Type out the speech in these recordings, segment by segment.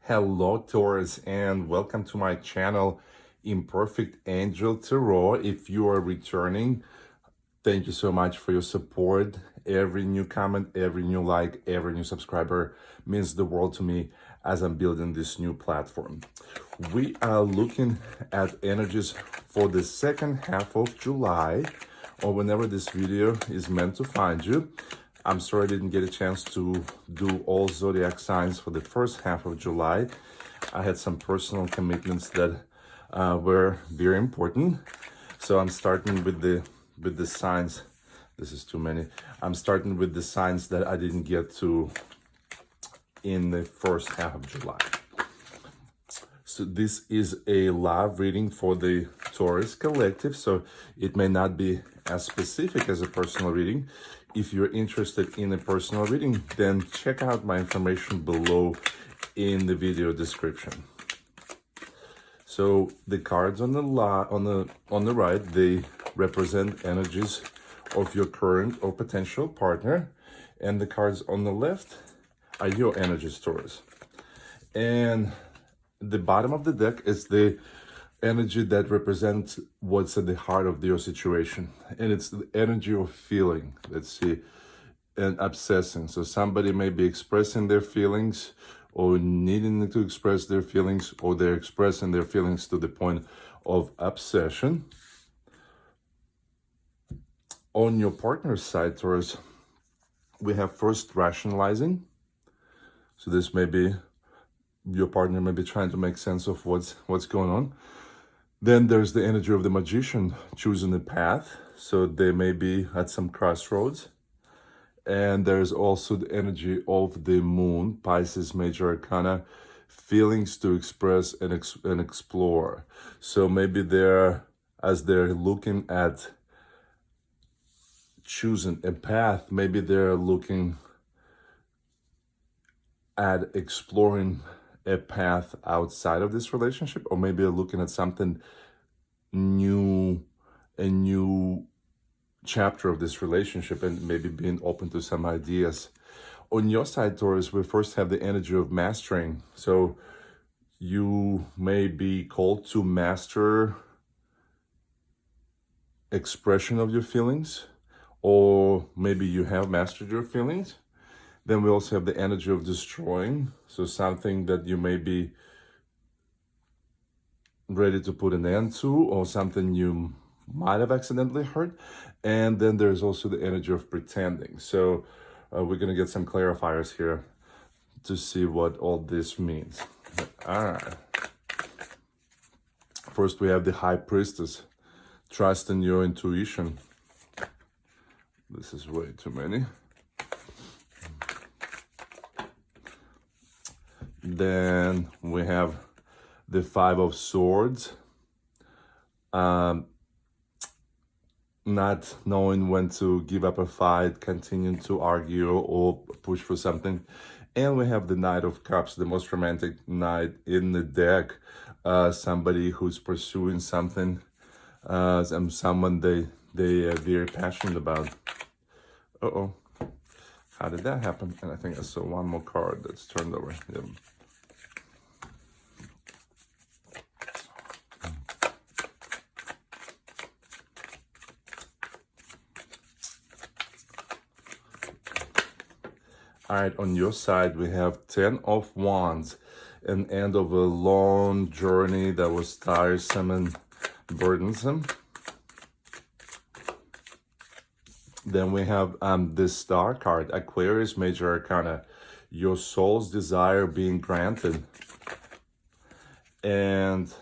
Hello, Taurus, and welcome to my channel, Imperfect Angel Tarot. If you are returning, thank you so much for your support. Every new comment, every new like, every new subscriber means the world to me as I'm building this new platform. We are looking at energies for the second half of July, or whenever this video is meant to find you. I'm sorry I didn't get a chance to do all zodiac signs for the first half of July. I had some personal commitments that were very important. So I'm starting with the signs. This is too many. I'm starting with the signs that I didn't get to in the first half of July. So this is a love reading for the Taurus collective, so it may not be as specific as a personal reading. If you're interested in a personal reading, then check out my information below in the video description. So the cards on the right, they represent energies of your current or potential partner, and the cards on the left are your energies, Taurus. And the bottom of the deck is the energy that represents what's at the heart of your situation, and it's the energy of feeling, let's see, and obsessing. So somebody may be expressing their feelings or needing to express their feelings, or they're expressing their feelings to the point of obsession. On your partner's side, Taurus, we have first rationalizing. So this may be your partner may be trying to make sense of what's going on. Then there's the energy of the magician choosing a path. So they may be at some crossroads. And there's also the energy of the moon, Pisces major arcana, feelings to express and explore. So maybe as they're looking at choosing a path, maybe they're looking at exploring a path outside of this relationship, or maybe you're looking at something new, a new chapter of this relationship, and maybe being open to some ideas. On your side, Taurus, we first have the energy of mastering. So you may be called to master expression of your feelings, or maybe you have mastered your feelings. Then we also have the energy of destroying. So something that you may be ready to put an end to, or something you might have accidentally hurt. And then there's also the energy of pretending. So we're going to get some clarifiers here to see what all this means. All right. First, we have the High Priestess. Trust in your intuition. This is way too many. Then we have the Five of Swords, not knowing when to give up a fight, continuing to argue or push for something. And we have the Knight of Cups, the most romantic knight in the deck, somebody who's pursuing something, and someone they are very passionate about. Uh-oh, how did that happen? And I think I saw one more card that's turned over. Yep. All right, on your side, we have 10 of Wands, an end of a long journey that was tiresome and burdensome. Then we have this Star card, Aquarius major arcana, your soul's desire being granted. And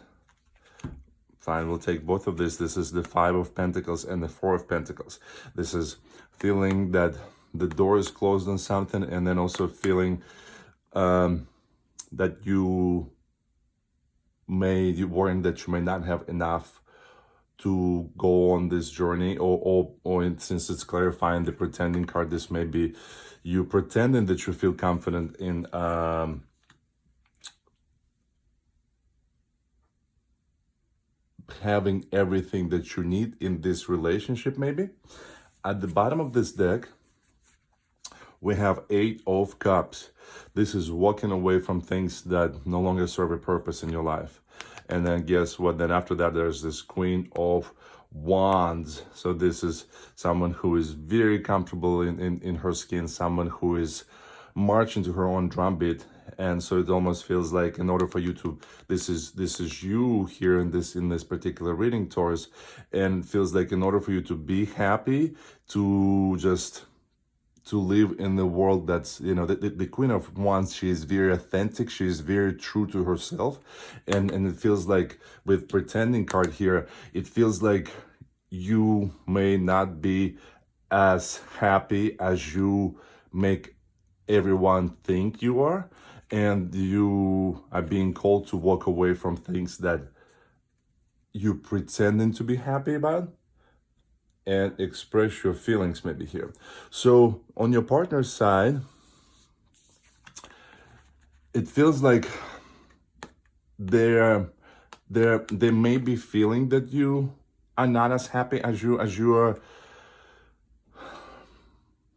fine, we'll take both of this. This is the Five of Pentacles and the Four of Pentacles. This is feeling that the door is closed on something, and then also feeling that you worrying that you may not have enough to go on this journey, or since it's clarifying the pretending card, this may be you pretending that you feel confident in having everything that you need in this relationship. Maybe at the bottom of this deck, we have 8 of Cups. This is walking away from things that no longer serve a purpose in your life. And then guess what? Then after that, there's this Queen of Wands. So this is someone who is very comfortable in her skin, someone who is marching to her own drumbeat. And so it almost feels like in order for you to, this is you here in this particular reading, Taurus, and it feels like in order for you to be happy, to just to live in the world that's, you know, the Queen of Wands, she is very authentic, she is very true to herself, and it feels like with Pretending card here, it feels like you may not be as happy as you make everyone think you are, and you are being called to walk away from things that you pretending to be happy about and express your feelings maybe here. So on your partner's side, it feels like they may be feeling that you are not as happy as you are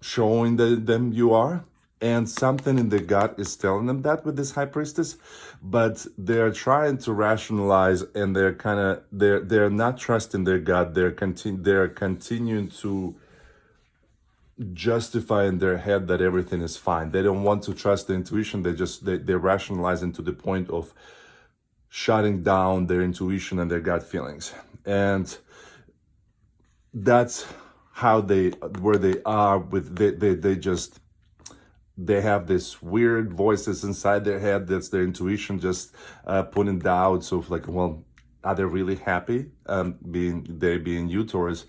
showing them you are, and something in the gut is telling them that with this High Priestess, but they're trying to rationalize, and they're not trusting their gut. They're continuing to justify in their head that everything is fine. They don't want to trust the intuition. They rationalize to the point of shutting down their intuition and their gut feelings, and that's how where they are with they have this weird voices inside their head. That's their intuition just putting doubts of like, well, are they really happy being you, Taurus?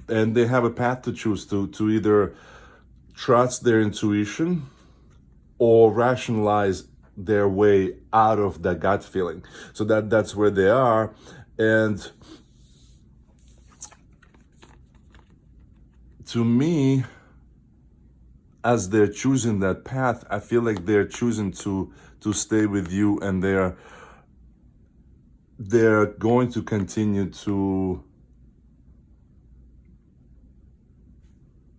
And they have a path to choose to either trust their intuition or rationalize their way out of the gut feeling. So that's where they are. And to me, as they're choosing that path, I feel like they're choosing to stay with you, and they're going to continue to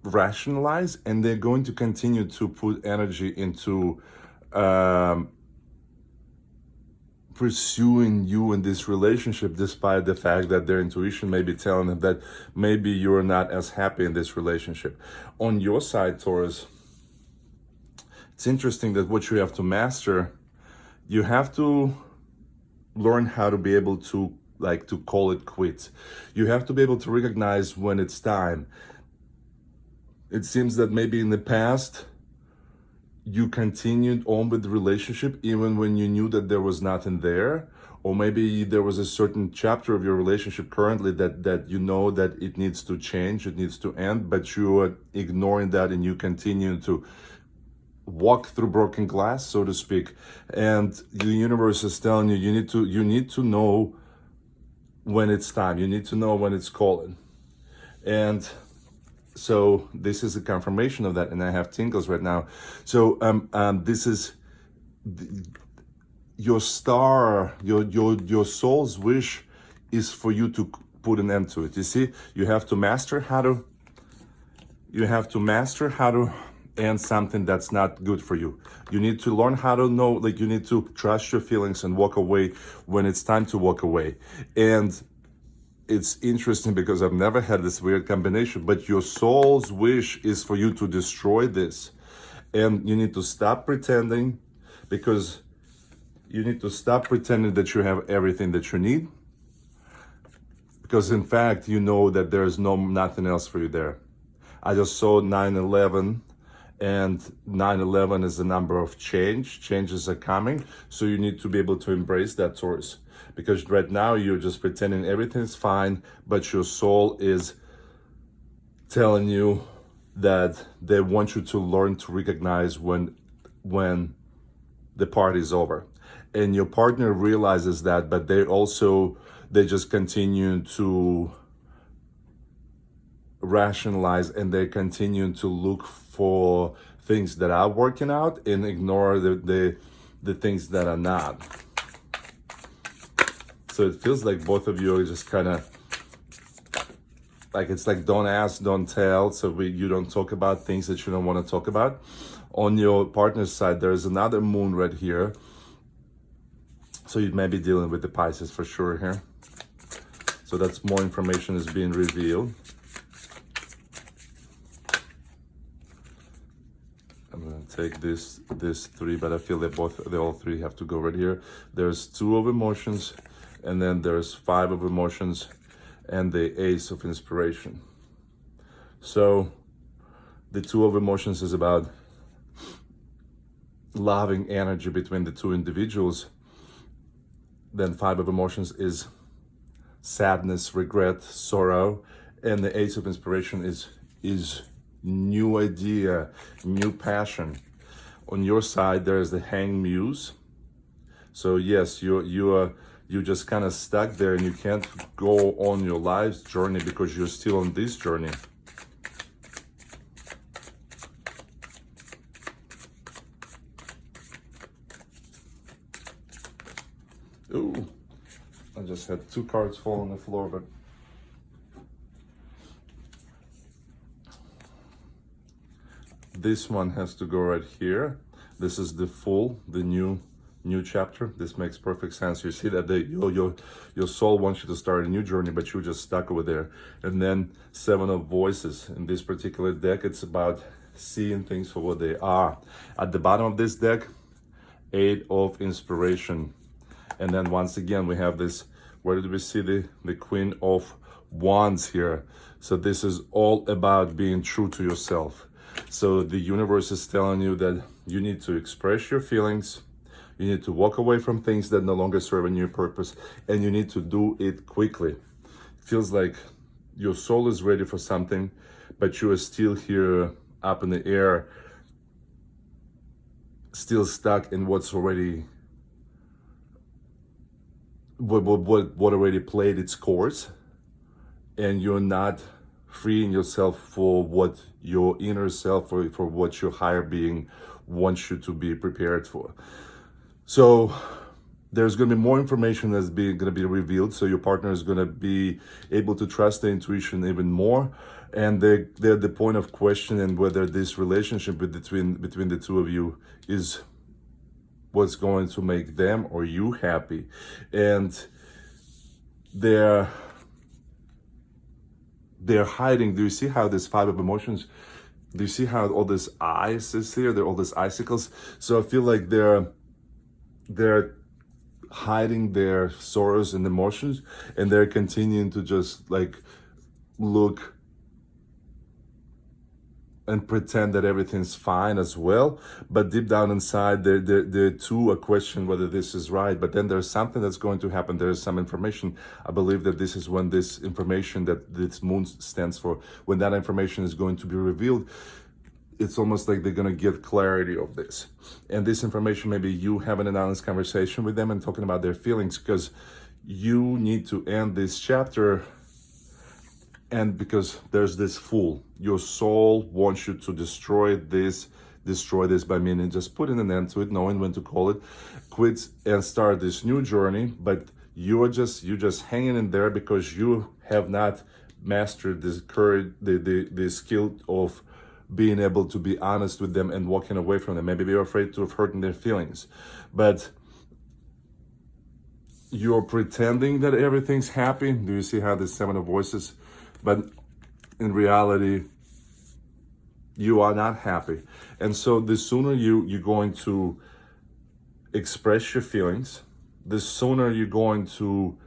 rationalize, and they're going to continue to put energy into pursuing you in this relationship, despite the fact that their intuition may be telling them that maybe you're not as happy in this relationship. On your side, Taurus, it's interesting that what you have to master, you have to learn how to be able to call it quits. You have to be able to recognize when it's time. It seems that maybe in the past you continued on with the relationship even when you knew that there was nothing there, or maybe there was a certain chapter of your relationship currently that you know that it needs to change, it needs to end, but you are ignoring that, and you continue to walk through broken glass, so to speak. And the universe is telling you, you need to know when it's time. You need to know when it's calling. And so this is a confirmation of that, and I have tingles right now. So this is your star, your soul's wish is for you to put an end to it. You see, you have to master how to end something that's not good for you. You need to learn how to know, like, you need to trust your feelings and walk away when it's time to walk away. And it's interesting because I've never had this weird combination, but your soul's wish is for you to destroy this. And you need to stop pretending, because you need to stop pretending that you have everything that you need. Because in fact, you know that there's nothing else for you there. I just saw 9/11, and 9/11 is the number of change. Changes are coming. So you need to be able to embrace that, Taurus. Because right now you're just pretending everything's fine, but your soul is telling you that they want you to learn to recognize when the party's over. And your partner realizes that, but they just continue to rationalize, and they continue to look for things that are working out and ignore the things that are not. So it feels like both of you are just kind of like it's like don't ask, don't tell. So you don't talk about things that you don't want to talk about. On your partner's side, there's another moon right here. So you may be dealing with the Pisces for sure here. So that's more information is being revealed. I'm gonna take this three, but I feel that they all three have to go right here. There's 2 of emotions, and then there's 5 of emotions, and the Ace of inspiration. So the 2 of emotions is about loving energy between the 2 individuals. Then 5 of emotions is sadness, regret, sorrow, and the Ace of inspiration is new idea, new passion. On your side, there is the Hanged Muse. So yes, you just kind of stuck there, and you can't go on your life's journey because you're still on this journey. Ooh, I just had 2 cards fall on the floor, but this one has to go right here. This is the new chapter. This makes perfect sense. You see that your soul wants you to start a new journey, but you're just stuck over there. And then 7 of Voices. In this particular deck, it's about seeing things for what they are. At the bottom of this deck, 8 of Inspiration. And then once again, we have this, where did we see the Queen of Wands here? So this is all about being true to yourself. So the universe is telling you that you need to express your feelings, you need to walk away from things that no longer serve a new purpose, and you need to do it quickly. It feels like your soul is ready for something, but you are still here up in the air, still stuck in what's already what already played its course, and you're not freeing yourself for what your inner self, for what your higher being wants you to be prepared for. So there's going to be more information that's going to be revealed, so your partner is going to be able to trust the intuition even more, and they're at the point of questioning whether this relationship between the 2 of you is what's going to make them or you happy. And they're hiding. Do you see how this 5 of emotions, do you see how all this ice is here? There are all these icicles. So I feel like they're hiding their sorrows and emotions, and they're continuing to just like look and pretend that everything's fine as well. But deep down inside, they're too a question whether this is right. But then there's something that's going to happen. There's some information. I believe that this is when this information that this moon stands for, when that information is going to be revealed, it's almost like they're going to get clarity of this. And this information, maybe you having an honest conversation with them and talking about their feelings, because you need to end this chapter. And because there's this Fool, your soul wants you to destroy this by meaning just putting an end to it, knowing when to call it quits and start this new journey. But you're just hanging in there because you have not mastered this courage, the skill of being able to be honest with them and walking away from them. Maybe you're afraid of hurting their feelings, but you're pretending that everything's happy. Do you see how the 7 of Voices? But in reality, you are not happy. And so the sooner you're going to express your feelings, the sooner you're going to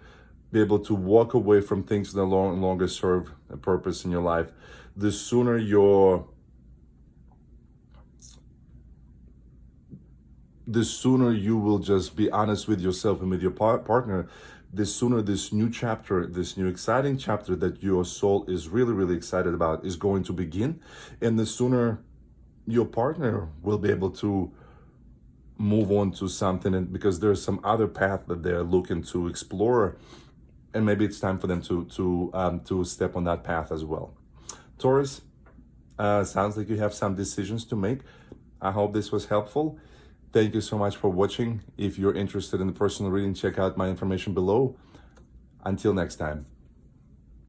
be able to walk away from things that no longer serve a purpose in your life, the sooner you will just be honest with yourself and with your partner, the sooner this new chapter, this new exciting chapter that your soul is really, really excited about is going to begin. And the sooner your partner will be able to move on to something, and because there's some other path that they're looking to explore, and maybe it's time for them to step on that path as well. Taurus, sounds like you have some decisions to make. I hope this was helpful. Thank you so much for watching. If you're interested in the personal reading, check out my information below. Until next time.